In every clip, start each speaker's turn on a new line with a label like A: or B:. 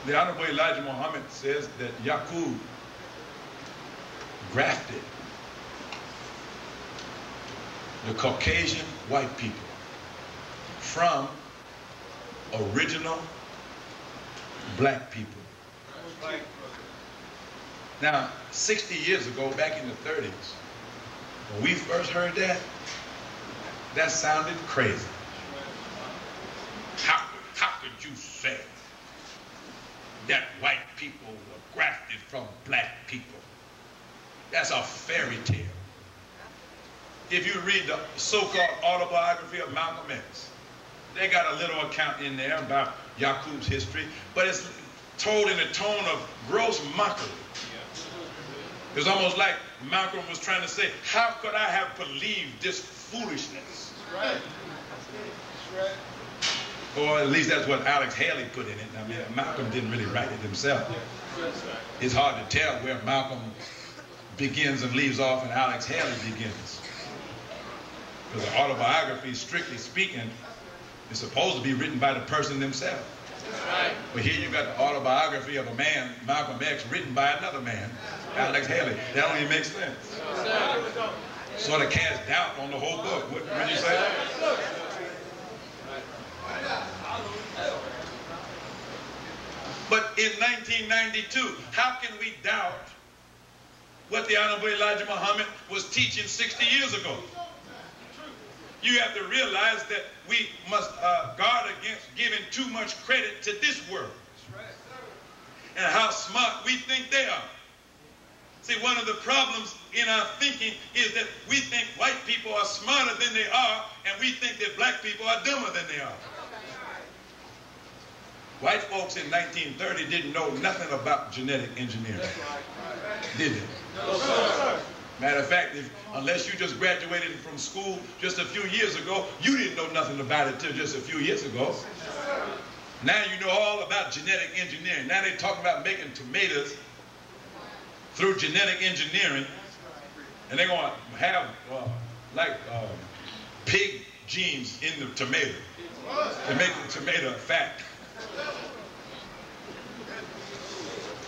A: The Honorable Elijah Muhammad says that Yakub grafted the Caucasian white people from original black people. Now, 60 years ago, back in the 30s, when we first heard that, that sounded crazy. How could you say that white people were grafted from black people? That's a fairy tale. If you read the so-called autobiography of Malcolm X, they got a little account in there about Yakub's history, but it's told in a tone of gross mockery. It's almost like Malcolm was trying to say, how could I have believed this foolishness? That's right. That's right. Or at least that's what Alex Haley put in it. I mean, Malcolm didn't really write it himself. It's hard to tell where Malcolm begins and leaves off and Alex Haley begins. Because the autobiography, strictly speaking, is supposed to be written by the person themselves. Right. But here you got the autobiography of a man, Malcolm X, written by another man, Alex Haley. That don't even make sense. Sort of casts doubt on the whole book, wouldn't you say? But in 1992, how can we doubt what the Honorable Elijah Muhammad was teaching 60 years ago? You have to realize that we must guard against giving too much credit to this world and how smart we think they are. See, one of the problems in our thinking is that we think white people are smarter than they are, and we think that black people are dumber than they are. White folks in 1930 didn't know nothing about genetic engineering, did they? No, sir. Matter of fact, unless you just graduated from school just a few years ago, you didn't know nothing about it till just a few years ago. Now you know all about genetic engineering. Now they're talking about making tomatoes through genetic engineering, and they're going to have pig genes in the tomato to make the tomato fat.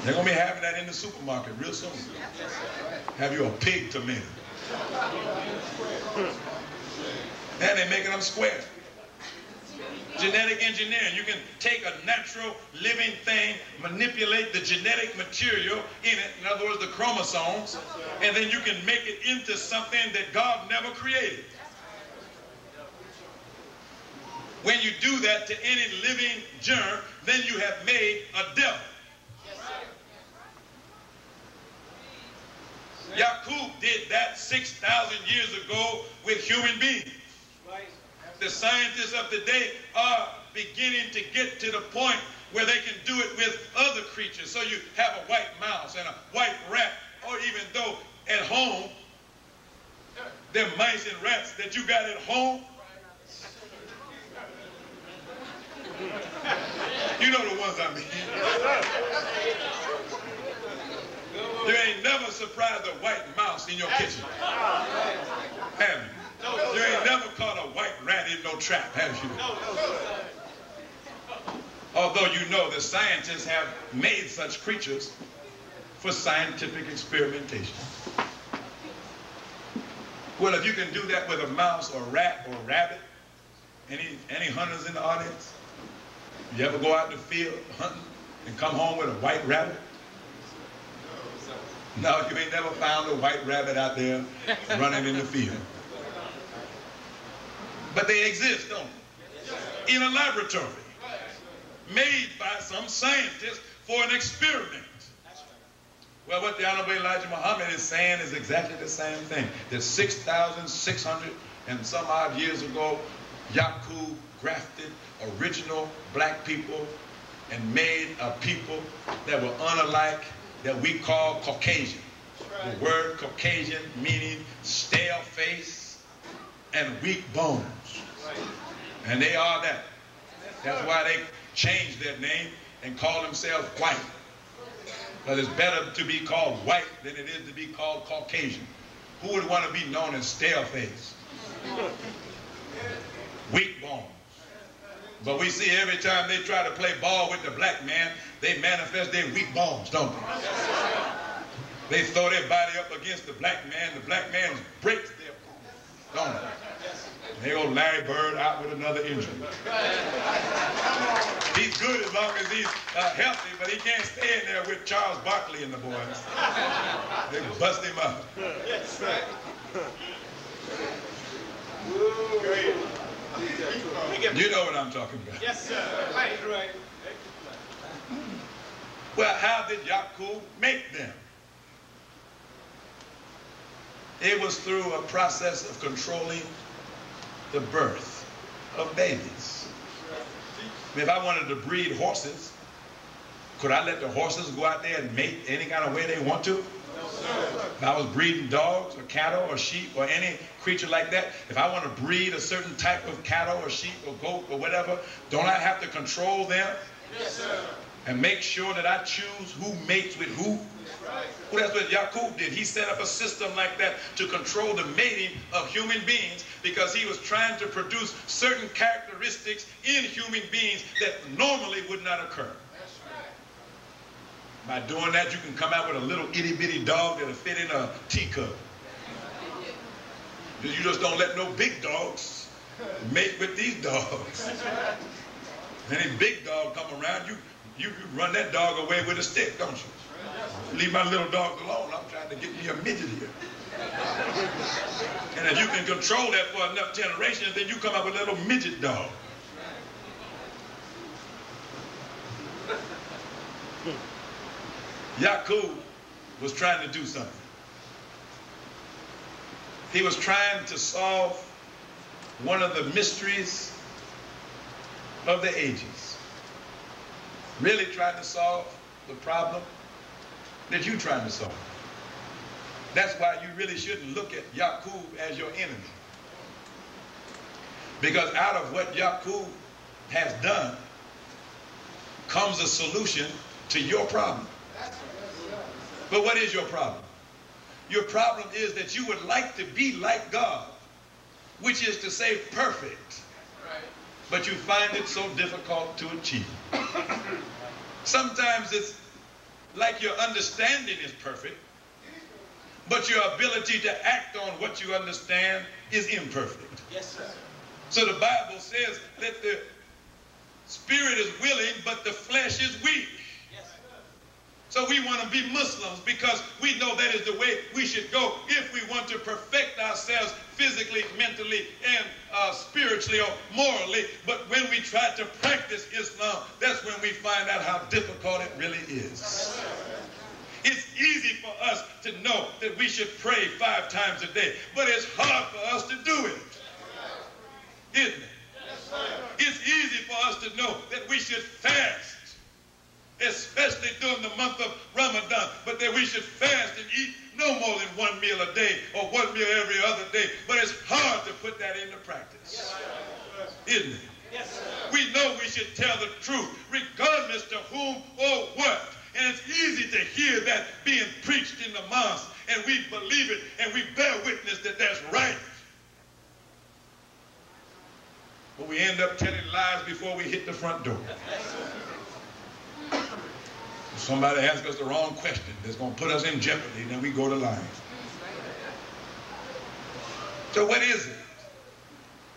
A: They're going to be having that in the supermarket real soon. Have you a pig tomato. And they're making them square. Genetic engineering. You can take a natural living thing, manipulate the genetic material in it, in other words, the chromosomes, and then you can make it into something that God never created. When you do that to any living germ, then you have made a devil. Yakub did that 6,000 years ago with human beings. The scientists of today are beginning to get to the point where they can do it with other creatures. So you have a white mouse and a white rat, or even though at home, them mice and rats that you got at home, you know the ones I mean. You ain't never surprised a white mouse in your kitchen, have you? You ain't never caught a white rat in no trap, have you? Although you know the scientists have made such creatures for scientific experimentation. Well, if you can do that with a mouse or rat or rabbit, any hunters in the audience? You ever go out in the field hunting and come home with a white rabbit? No, you ain't never found a white rabbit out there running in the field. But they exist, don't they? In a laboratory, made by some scientists for an experiment. Well, what the Honorable Elijah Muhammad is saying is exactly the same thing. That 6,600 and some odd years ago, Yakub grafted original black people and made a people that were unlike, that we call Caucasian. Right. The word Caucasian meaning stale face and weak bones. Right. And they are that. That's why they changed their name and call themselves white. Because it's better to be called white than it is to be called Caucasian. Who would want to be known as stale face? Weak bones. But we see every time they try to play ball with the black man, they manifest their weak bones, don't they? They throw their body up against the black man breaks their bones, don't they? They go Larry Bird out with another injury. He's good as long as he's healthy, but he can't stay in there with Charles Barkley and the boys. They bust him up. Yes, right. You know what I'm talking about.
B: Yes, sir. Right, right.
A: Well, how did Yakub make them? It was through a process of controlling the birth of babies. I mean, if I wanted to breed horses, could I let the horses go out there and mate any kind of way they want to?
B: No, sir.
A: If I was breeding dogs or cattle or sheep or any creature like that, if I want to breed a certain type of cattle or sheep or goat or whatever, don't I have to control them?
B: Yes, sir.
A: And make sure that I choose who mates with who?
B: Right.
A: Well, that's what Yakub did. He set up a system like that to control the mating of human beings because he was trying to produce certain characteristics in human beings that normally would not occur.
B: That's right.
A: By doing that, you can come out with a little itty-bitty dog that'll fit in a teacup. You just don't let no big dogs mate with these dogs. Any big dog come around, you run that dog away with a stick, don't you? Leave my little dogs alone. I'm trying to get me a midget here. And if you can control that for enough generations, then you come up with a little midget dog. Yakub was trying to do something. He was trying to solve one of the mysteries of the ages. Really trying to solve the problem that you're trying to solve. That's why you really shouldn't look at Yakub as your enemy. Because out of what Yakub has done comes a solution to your problem. But what is your problem? Your problem is that you would like to be like God, which is to say perfect. But you find it so difficult to achieve. Sometimes it's like your understanding is perfect, but your ability to act on what you understand is imperfect.
B: Yes, sir.
A: So the Bible says that the spirit is willing, but the flesh is weak.
B: Yes,
A: so we want to be Muslims because we know that is the way we should go if we want to perfect ourselves physically, mentally, and spiritually or morally. But when we try to practice Islam, that's when we find out how difficult it really is. It's easy for us to know that we should pray 5 times a day, but it's hard for us to do it, isn't it? It's easy for us to know that we should fast, especially during the month of Ramadan, but that we should fast and eat no more than 1 meal a day or 1 meal every other day. But it's hard to put that into practice, isn't it?
B: Yes, sir.
A: We know we should tell the truth regardless to whom or what. And it's easy to hear that being preached in the mosque, and we believe it, and we bear witness that that's right. But we end up telling lies before we hit the front door. If somebody asks us the wrong question that's going to put us in jeopardy, then we go to lying. So what is it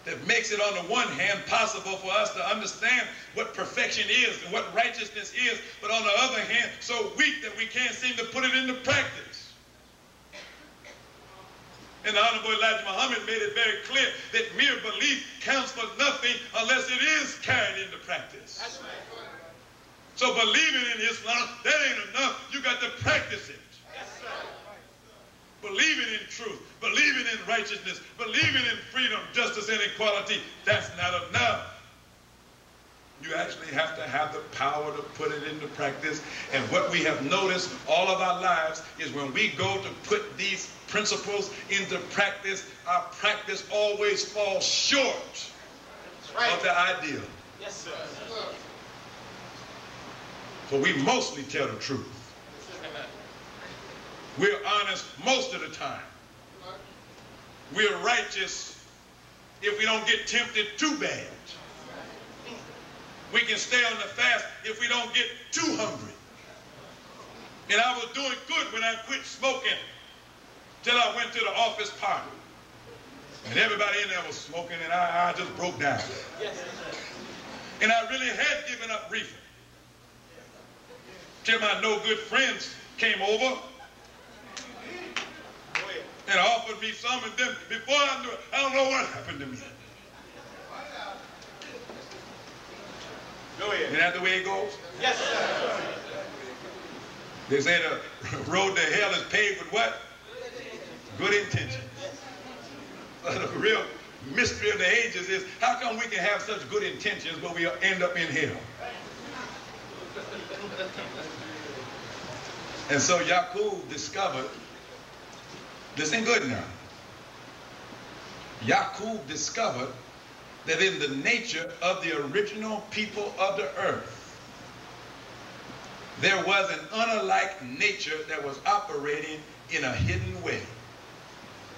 A: that makes it, on the one hand, possible for us to understand what perfection is and what righteousness is, but on the other hand, so weak that we can't seem to put it into practice? And the Honorable Elijah Muhammad made it very clear that mere belief counts for nothing unless it is carried into practice.
B: That's right.
A: So believing in Islam, that ain't enough. You got to practice it.
B: Yes, sir.
A: Believing in truth, believing in righteousness, believing in freedom, justice, and equality, that's not enough. You actually have to have the power to put it into practice. And what we have noticed all of our lives is when we go to put these principles into practice, our practice always falls short of the ideal.
B: Yes, sir.
A: So we mostly tell the truth. We're honest most of the time. We're righteous if we don't get tempted too bad. We can stay on the fast if we don't get too hungry. And I was doing good when I quit smoking till I went to the office party. And everybody in there was smoking, and I just broke down. And I really had given up reefer. Till my no good friends came over and offered me some, and then before I knew it, I don't know what happened to me.
B: Go ahead.
A: Isn't that the way it goes?
B: Yes, sir.
A: They say the road to hell is paved with what? Good intentions. The real mystery of the ages is how come we can have such good intentions but we end up in hell? And so Yakub discovered, listen good now, Yakub discovered that in the nature of the original people of the earth, there was an unlike nature that was operating in a hidden way.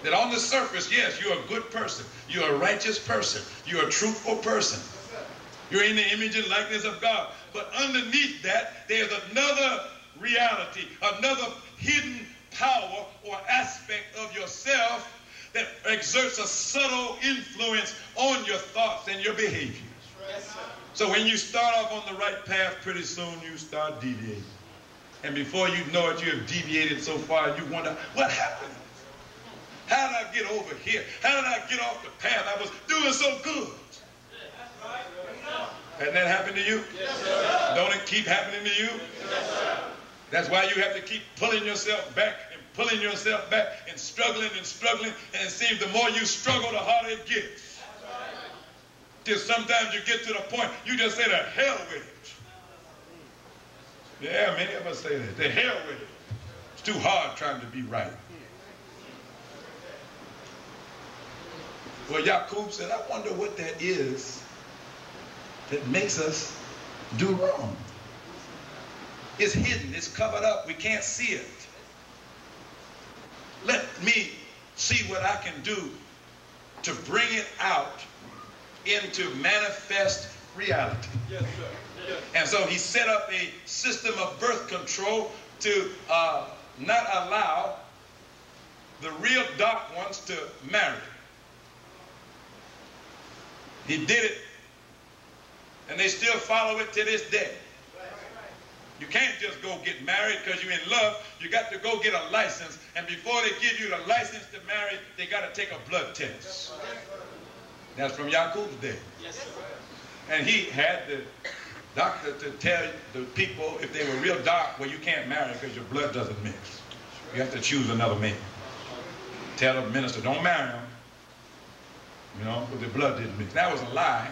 A: That on the surface, yes, you're a good person, you're a righteous person, you're a truthful person, you're in the image and likeness of God. But underneath that, there's another reality, another hidden power or aspect of yourself that exerts a subtle influence on your thoughts and your behaviors.
B: Yes, sir.
A: So when you start off on the right path, pretty soon you start deviating. And before you know it, you have deviated so far, you wonder, what happened? How did I get over here? How did I get off the path? I was doing so good. Hasn't that happened to you?
B: Yes, sir.
A: Don't it keep happening to you?
B: Yes, sir.
A: That's why you have to keep pulling yourself back and pulling yourself back and struggling and struggling. And it seems the more you struggle, the harder it gets. Till sometimes you get to the point you just say, the hell with it. Yeah, many of us say that. The hell with it. It's too hard trying to be right. Well, Yakub said, I wonder what that is that makes us do wrong. It's hidden. It's covered up. We can't see it. Let me see what I can do to bring it out into manifest reality.
B: Yes, sir. Yes.
A: And so he set up a system of birth control to not allow the real dark ones to marry. He did it, and they still follow it to this day. You can't just go get married because you're in love. You got to go get a license, and before they give you the license to marry, they got to take a blood test. That's from Yakub's day.
B: Yes, sir.
A: And he had the doctor to tell the people if they were real dark, well, you can't marry because your blood doesn't mix. You have to choose another man. Tell the minister, don't marry him. You know, because the blood didn't mix. That was a lie.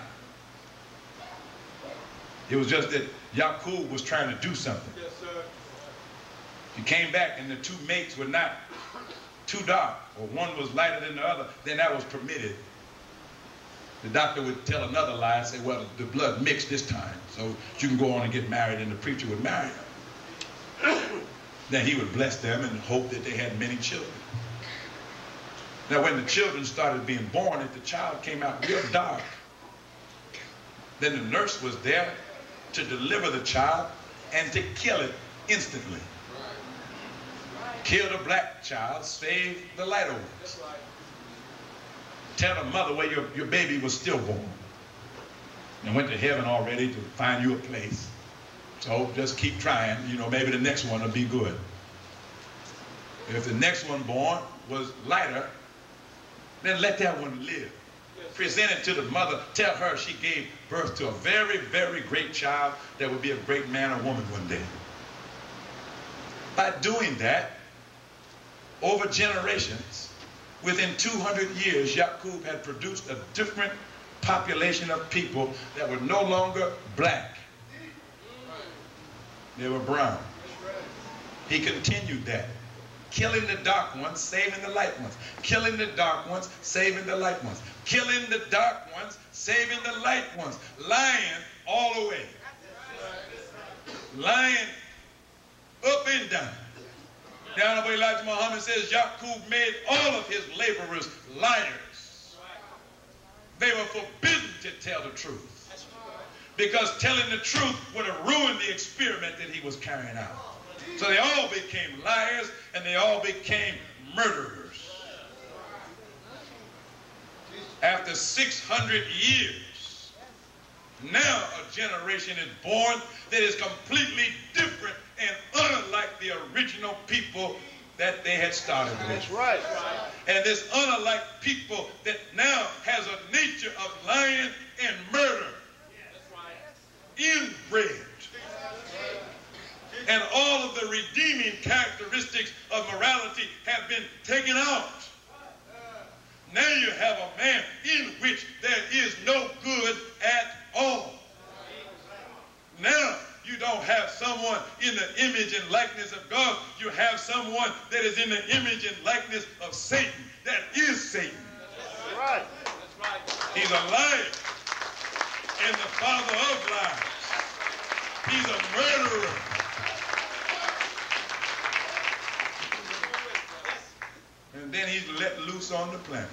A: It was just that Yakub was trying to do something.
B: Yes, sir.
A: He came back and the two mates were not too dark, or one was lighter than the other, then that was permitted. The doctor would tell another lie and say, well, the blood mixed this time, so you can go on and get married, and the preacher would marry them. Then he would bless them and hope that they had many children. Now, when the children started being born, if the child came out real dark, then the nurse was there to deliver the child and to kill it instantly. Kill the black child, save the lighter ones. Tell the mother where your baby was stillborn and went to heaven already to find you a place. So just keep trying, you know, maybe the next one will be good. If the next one born was lighter, then let that one live. Present it to the mother. Tell her she gave birth to a very, very great child that would be a great man or woman one day. By doing that, over generations, within 200 years, Yakub had produced a different population of people that were no longer black. They were brown. He continued that. Killing the dark ones, saving the light ones. Killing the dark ones, saving the light ones. Killing the dark ones, saving the light ones. Lying all the way. Lying up and down. Down the way Elijah Muhammad says, Yakub made all of his laborers liars. They were forbidden to tell the truth. because telling the truth would have ruined the experiment that he was carrying out. So they all became liars and they all became murderers. After 600 years, now a generation is born that is completely different and unlike the original people that they had started with.
B: That's right.
A: And this unlike people that now has a nature of lying and murder inbred. And all of the redeeming characteristics of morality have been taken out. Now you have a man in which there is no good at all. Now you don't have someone in the image and likeness of God. You have someone that is in the image and likeness of Satan. That is Satan.
B: That's right. That's right.
A: He's a liar and the father of lies. He's a murderer. And then he's let loose on the planet.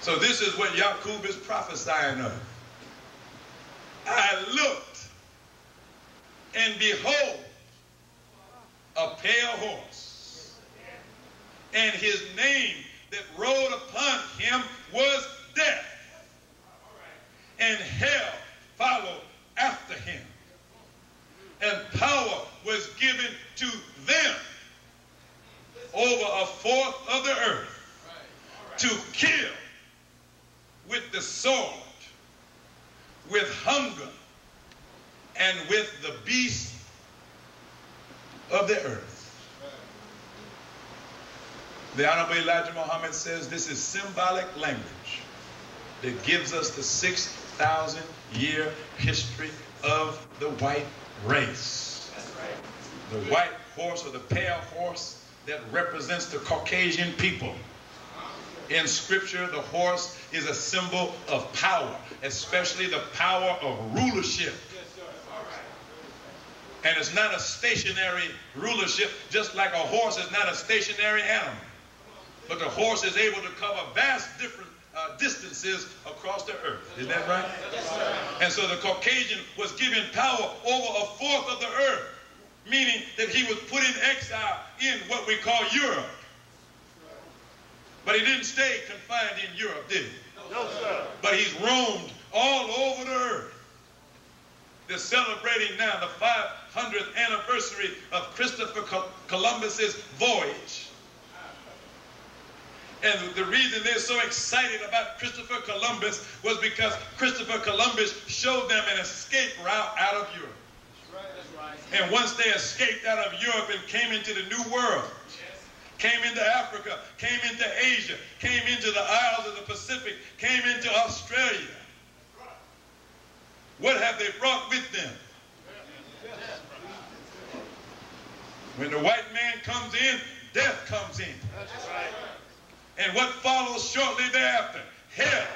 A: So this is what Yakub is prophesying of. I looked, and behold, a pale horse, and his name that rode upon him was Death, and hell followed after him, and power was given to them over a fourth of the earth to kill with the sword, with hunger, and with the beasts of the earth. The Honorable Elijah Muhammad says this is symbolic language that gives us the 6,000-year history of the white race. The white horse, or the pale horse, that represents the Caucasian people. In Scripture, the horse is a symbol of power, especially the power of rulership. And it's not a stationary rulership, just like a horse is not a stationary animal. But the horse is able to cover vast different distances across the earth. Isn't that right? And so the Caucasian was given power over a fourth of the earth, meaning that he was put in exile in what we call Europe. But he didn't stay confined in Europe, did he?
B: No, sir.
A: But he's roamed all over the earth. They're celebrating now the 500th anniversary of Christopher Columbus's voyage. And the reason they're so excited about Christopher Columbus was because Christopher Columbus showed them an escape route out of Europe.
B: That's right.
A: And once they escaped out of Europe and came into the New World, came into Africa, came into Asia, came into the Isles of the Pacific, came into Australia, what have they brought with them? When the white man comes in, death comes in.
B: That's right.
A: And what follows shortly thereafter? Hell.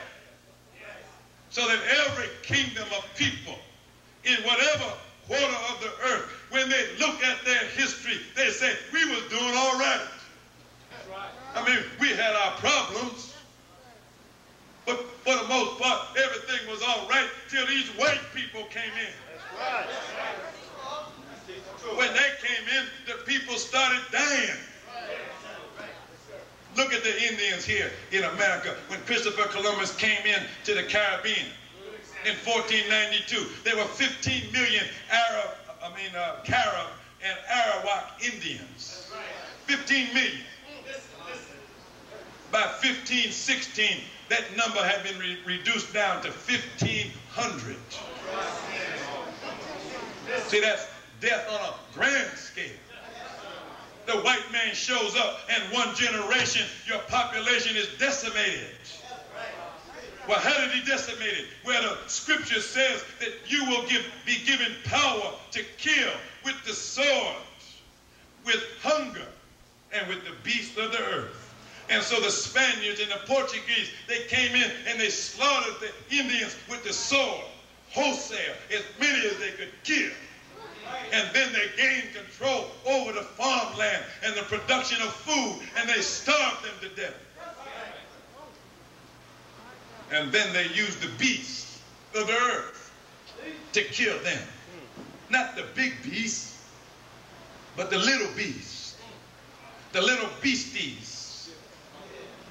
A: So that every kingdom of people in whatever quarter of the earth, when they look at their history, they say, we was doing all right. I mean, we had our problems, but for the most part, everything was all right till these white people came in.
B: That's right.
A: When they came in, the people started dying. Look at the Indians here in America. When Christopher Columbus came in to the Caribbean in 1492, there were 15 million Carib and Arawak Indians. 15 million. By 1516, that number had been reduced down to 1,500. See, that's death on a grand scale. The white man shows up, and one generation, your population is decimated. Well, how did he decimate it? Well, the scripture says that you will be given power to kill with the sword, with hunger, and with the beasts of the earth. And so the Spaniards and the Portuguese, they came in and they slaughtered the Indians with the sword, wholesale, as many as they could kill. And then they gained control over the farmland and the production of food, and they starved them to death. And then they used the beasts of the earth to kill them. Not the big beasts, but the little beasts, the little beasties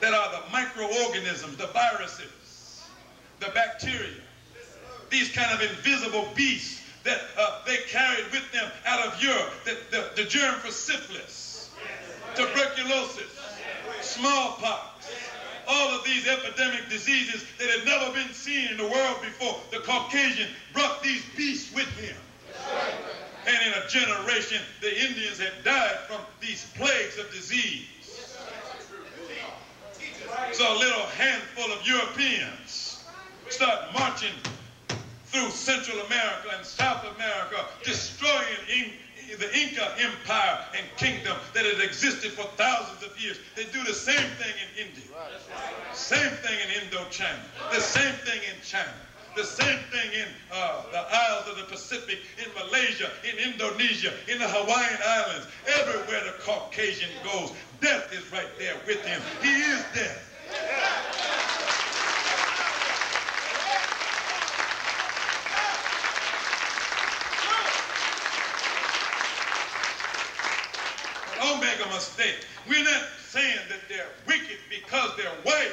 A: that are the microorganisms, the viruses, the bacteria, these kind of invisible beasts that they carried with them out of Europe, the germ for syphilis, tuberculosis, smallpox, all of these epidemic diseases that had never been seen in the world before. The Caucasian brought these beasts with him. And in a generation, the Indians had died from these plagues of disease. So a little handful of Europeans start marching through Central America and South America, destroying the Inca Empire and kingdom that had existed for thousands of years. They do the same thing in India, same thing in Indochina, the same thing in China, the same thing in the Isles of the Pacific, in Malaysia, in Indonesia, in the Hawaiian Islands. Everywhere the Caucasian goes, death is right there with him. He is death. Don't make a mistake. We're not saying that they're wicked because they're white.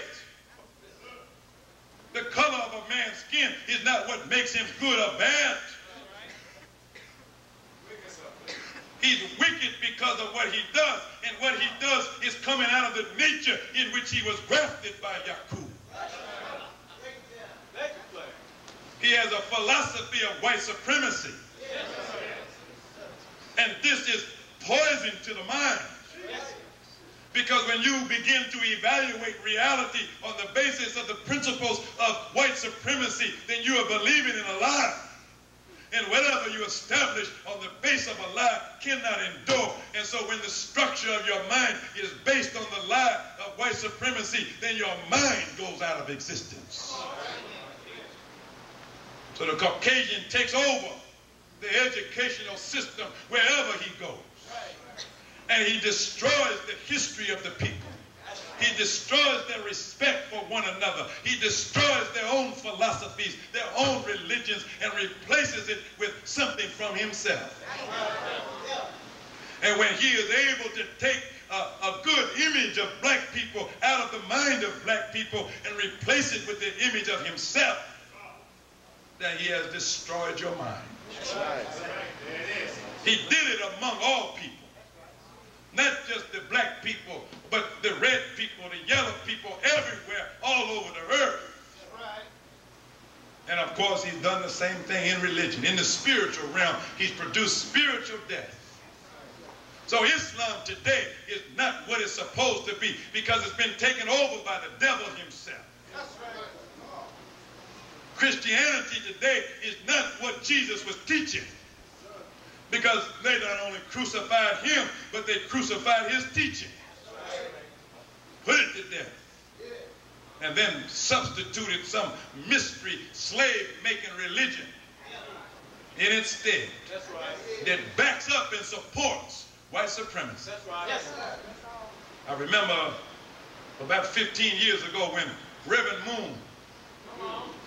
A: The color of a man's skin is not what makes him good or bad. He's wicked because of what he does, and what he does is coming out of the nature in which he was grafted by Yakub. He has a philosophy of white supremacy. And this is poison to the mind. Because when you begin to evaluate reality on the basis of the principles of white supremacy, then you are believing in a lie. And whatever you establish on the base of a lie cannot endure. And so when the structure of your mind is based on the lie of white supremacy, then your mind goes out of existence. So the Caucasian takes over the educational system wherever he goes. And he destroys the history of the people. He destroys their respect for one another. He destroys their own philosophies, their own religions, and replaces it with something from himself. And when he is able to take a good image of black people out of the mind of black people and replace it with the image of himself, then he has destroyed your mind. He did it among all people. Not just the black people, but the red people, the yellow people, everywhere, all over the earth. And of course, he's done the same thing in religion. In the spiritual realm, he's produced spiritual death. So Islam today is not what it's supposed to be because it's been taken over by the devil himself. Christianity today is not what Jesus was teaching. Because they not only crucified him, but they crucified his teaching. Put it to death. And then substituted some mystery slave-making religion in its stead that backs up and supports white supremacy. I remember about 15 years ago when Reverend Moon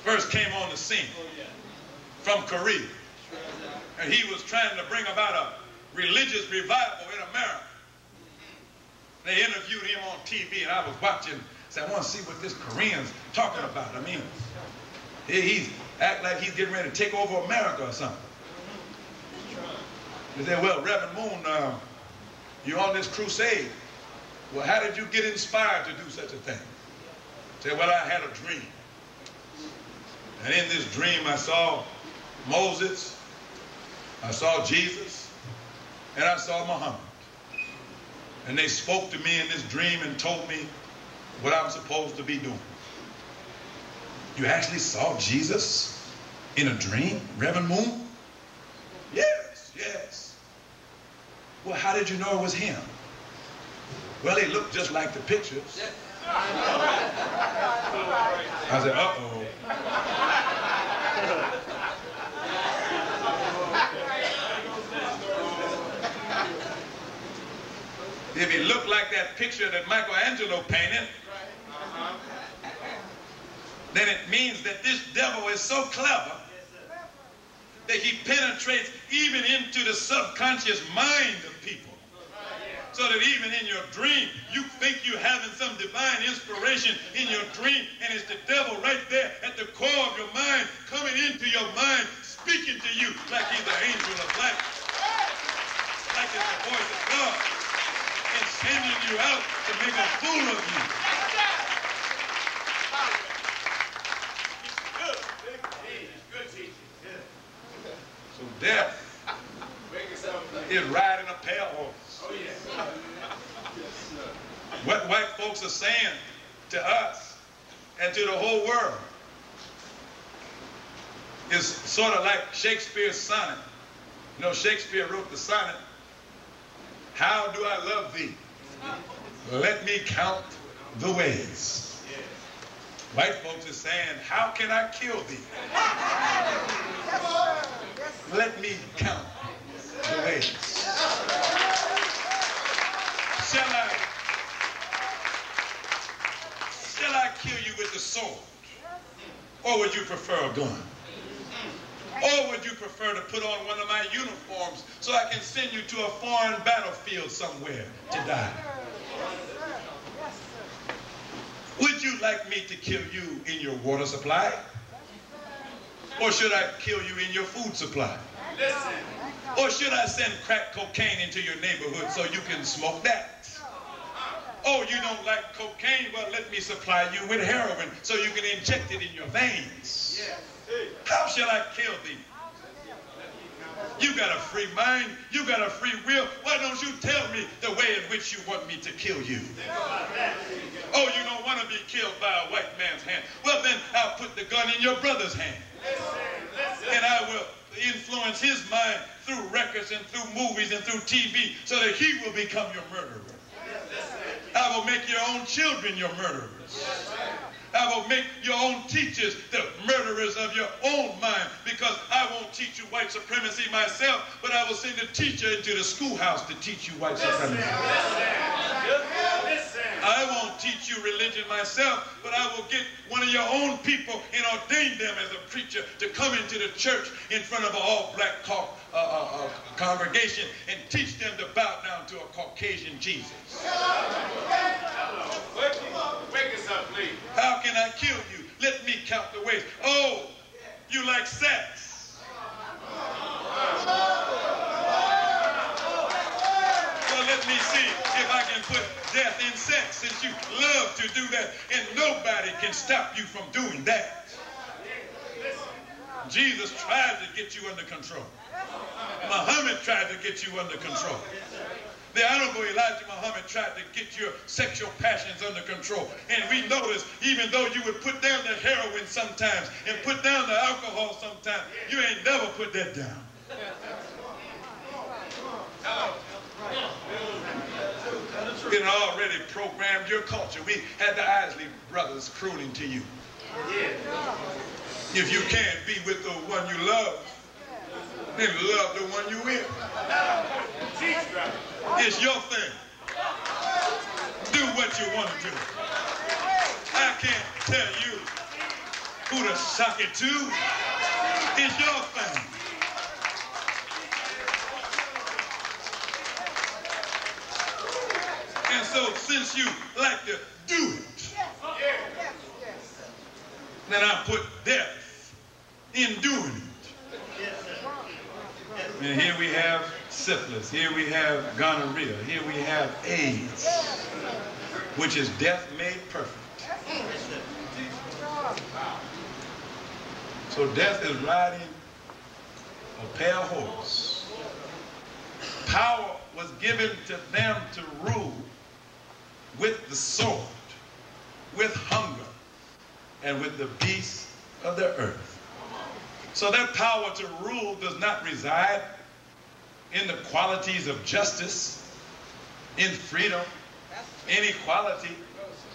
A: first came on the scene from Korea. And he was trying to bring about a religious revival in America. They interviewed him on TV, and I was watching. Said, I want to see what this Korean's talking about. I mean, he's act like he's getting ready to take over America or something. They said, well, Reverend Moon, you're on this crusade. Well, how did you get inspired to do such a thing? Say, well, I had a dream. And in this dream, I saw Moses, I saw Jesus, and I saw Muhammad. And they spoke to me in this dream and told me what I'm supposed to be doing. You actually saw Jesus in a dream, Reverend Moon? Yes, yes. Well, how did you know it was him? Well, he looked just like the pictures. I said, uh-oh. If he looked like that picture that Michelangelo painted, then it means that this devil is so clever that he penetrates even into the subconscious mind of people. So that even in your dream, you think you're having some divine inspiration in your dream, and it's the devil right there at the core of your mind, coming into your mind, speaking to you like he's the angel of light, like it's the voice of God, and sending you out to make a fool of you.
B: Good teaching.
A: So death is riding a pale horse.
B: Oh, yes.
A: What white folks are saying to us and to the whole world is sort of like Shakespeare's sonnet. You know, Shakespeare wrote the sonnet, "How do I love thee? Let me count the ways." White folks are saying, "How can I kill thee? Let me count the ways." Shall I kill you with the sword? Or would you prefer a gun? Or would you prefer to put on one of my uniforms so I can send you to a foreign battlefield somewhere to die? Would you like me to kill you in your water supply? Or should I kill you in your food supply?
B: Listen.
A: Or should I send crack cocaine into your neighborhood so you can smoke that? Oh, you don't like cocaine? Well, let me supply you with heroin so you can inject it in your veins. How shall I kill thee? You got a free mind. You got a free will. Why don't you tell me the way in which you want me to kill you? Oh, you don't want to be killed by a white man's hand. Well, then I'll put the gun in your brother's hand. And I will influence his mind through records and through movies and through TV so that he will become your murderer. I will make your own children your murderers. I will make your own teachers the murderers of your own mind, because I won't teach you white supremacy myself, but I will send a teacher into the schoolhouse to teach you white supremacy. I won't teach you religion myself, but I will get one of your own people and ordain them as a preacher to come into the church in front of an all-black congregation and teach them to bow down to a Caucasian Jesus.
B: Wake us up, please.
A: How can I kill you? Let me count the ways. Oh, you like sex? Well, let me see if I can put death in sex, since you love to do that, and nobody can stop you from doing that. Jesus tried to get you under control. Muhammad tried to get you under control. The Honorable Elijah Muhammad tried to get your sexual passions under control. And we notice, even though you would put down the heroin sometimes and put down the alcohol sometimes, you ain't never put that down. It had already programmed your culture. We had the Isley brothers crooning to you. If you can't be with the one you love, then love the one you with. It's your thing. Do what you want to do. I can't tell you who to sock it to. It's your thing. And so since you like to do it, then I put death in doing it. And here we have syphilis, here we have gonorrhea, here we have AIDS, which is death made perfect. So death is riding a pale horse. Power was given to them to rule with the sword, with hunger, and with the beasts of the earth. So their power to rule does not reside in the qualities of justice, in freedom, in equality,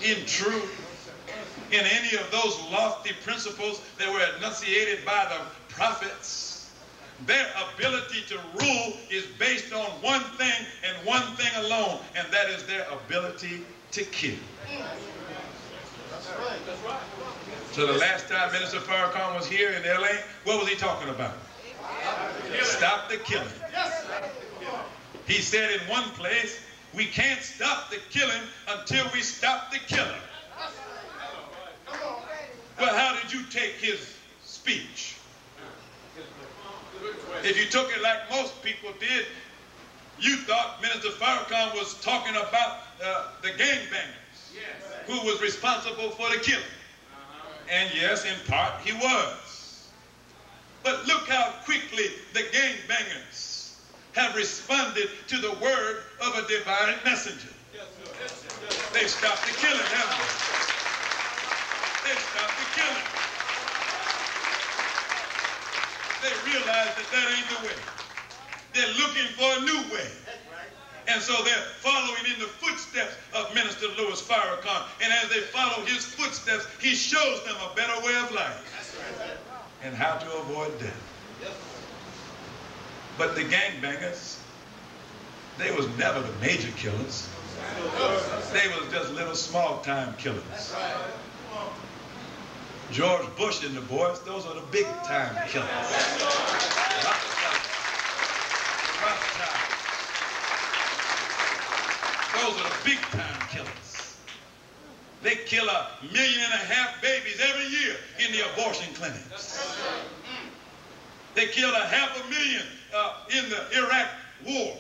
A: in truth, in any of those lofty principles that were enunciated by the prophets. Their ability to rule is based on one thing and one thing alone, and that is their ability to kill. So the last time Minister Farrakhan was here in LA, what was he talking about? Stop the killing. He said in one place, we can't stop the killing until we stop the killer. Well, how did you take his speech? If you took it like most people did, you thought Minister Farrakhan was talking about the gangbangers who was responsible for the killing. And yes, in part he was. But look how quickly the gangbangers have responded to the word of a divine messenger. They stopped the killing, haven't they? They stopped the killing. They realize that that ain't the way. They're looking for a new way. And so they're following in the footsteps of Minister Louis Farrakhan. And as they follow his footsteps, he shows them a better way of life and how to avoid death. But the gangbangers, they was never the major killers. They was just little small-time killers. George Bush and the boys, those are the big-time killers. Those are the big-time killers. They kill 1.5 million babies every year in the abortion clinics. They killed 500,000 in the Iraq war,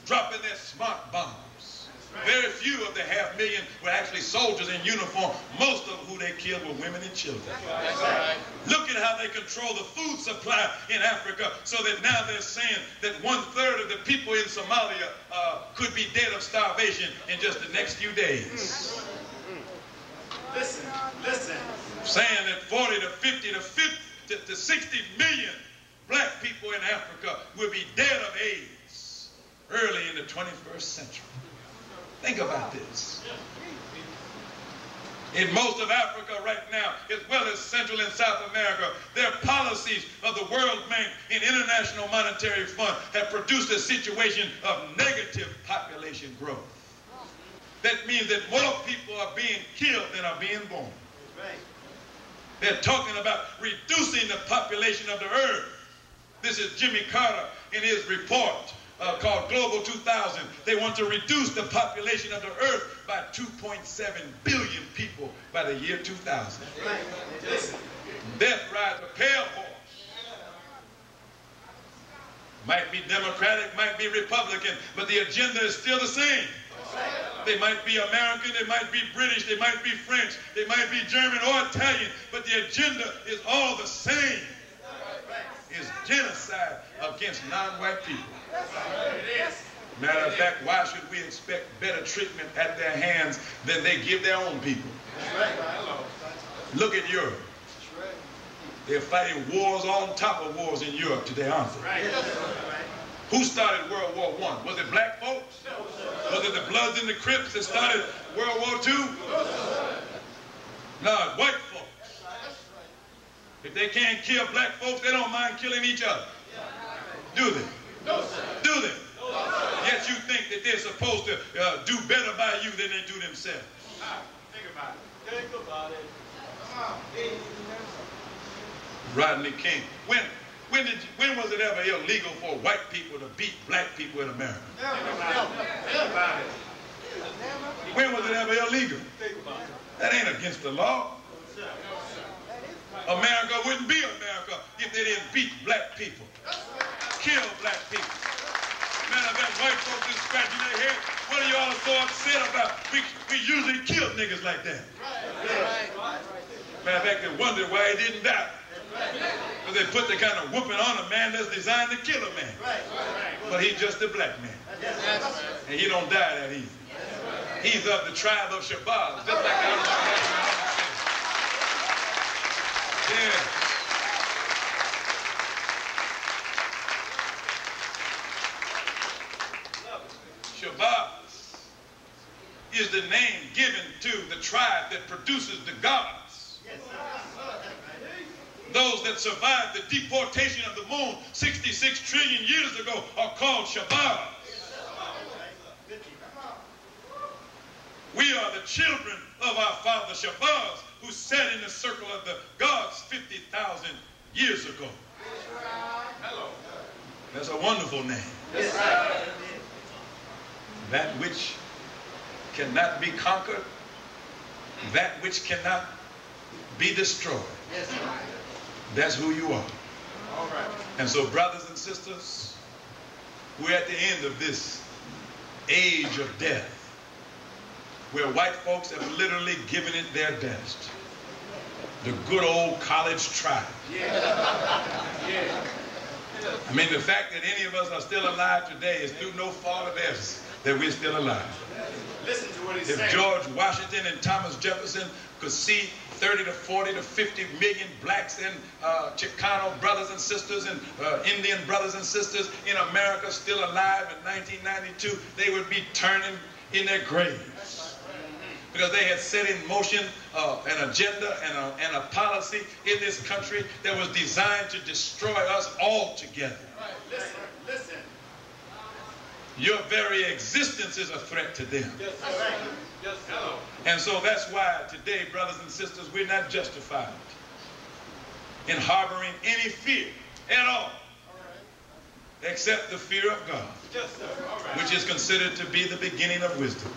A: dropping their smart bombs. Very few of the 500,000 were actually soldiers in uniform. Most of who they killed were women and children. Look at how they control the food supply in Africa, so that now they're saying that 1/3 of the people in Somalia could be dead of starvation in just the next few days. Listen. Saying that 40 to 50 to 60 million black people in Africa will be dead of AIDS early in the 21st century. Think about this. In most of Africa right now, as well as Central and South America, their policies of the World Bank and International Monetary Fund have produced a situation of negative population growth. That means that more people are being killed than are being born. They're talking about reducing the population of the earth. This is Jimmy Carter in his report called Global 2000. They want to reduce the population of the earth by 2.7 billion people by the year 2000. Death rides a pale horse. Might be Democratic, might be Republican, but the agenda is still the same. They might be American, they might be British, they might be French, they might be German or Italian, but the agenda is all the same. It's genocide against non-white people. Matter of fact, why should we expect better treatment at their hands than they give their own people? Look at Europe. They're fighting wars on top of wars in Europe today, aren't they? Who started World War I? Was it black folks? Was it the Bloods and the Crips that started World War II? No, it's white folks. If they can't kill black folks, they don't mind killing each other. Do they? Do they? Yet you think that they're supposed to do better by you than they do themselves.
B: Think about it. Think about it.
A: Rodney King. When was it ever illegal for white people to beat black people in America?
B: Think about it.
A: When was it ever illegal? That ain't against the law. America wouldn't be America if they didn't beat black people, kill black people. Matter of fact, white folks just scratching their head. What are y'all so upset about? We usually kill niggas like that. Matter of fact, they wondered why he didn't die. Because they put the kind of whooping on a man that's designed to kill a man. But he's just a black man. And he don't die that easy. He's of the tribe of Shabazz, just like the other. Yeah. Shabazz is the name given to the tribe that produces the gods. Those that survived the deportation of the moon 66 trillion years ago are called Shabazz. We are the children of our father Shabazz, who sat in the circle of the gods 50,000 years ago.
B: Hello.
A: That's a wonderful name.
B: Yes, sir.
A: That which cannot be conquered, that which cannot be destroyed.
B: Yes, sir.
A: That's who you are.
B: All right.
A: And so, brothers and sisters, we're at the end of this age of death, where white folks have literally given it their best. The good old college try.
B: Yeah. Yeah.
A: I mean, the fact that any of us are still alive today is through no fault of theirs that we're still alive.
B: Listen to what he's
A: If
B: saying.
A: George Washington and Thomas Jefferson could see 30 to 40 to 50 million blacks and Chicano brothers and sisters and Indian brothers and sisters in America still alive in 1992, they would be turning in their graves. Because they had set in motion an agenda and a policy in this country that was designed to destroy us all together.
B: Right. Listen, listen.
A: Your very existence is a threat to them.
B: Yes, sir. Yes, sir.
A: And so that's why today, brothers and sisters, we're not justified in harboring any fear at all, except the fear of God,
B: Yes, sir. All right.
A: which is considered to be the beginning of wisdom.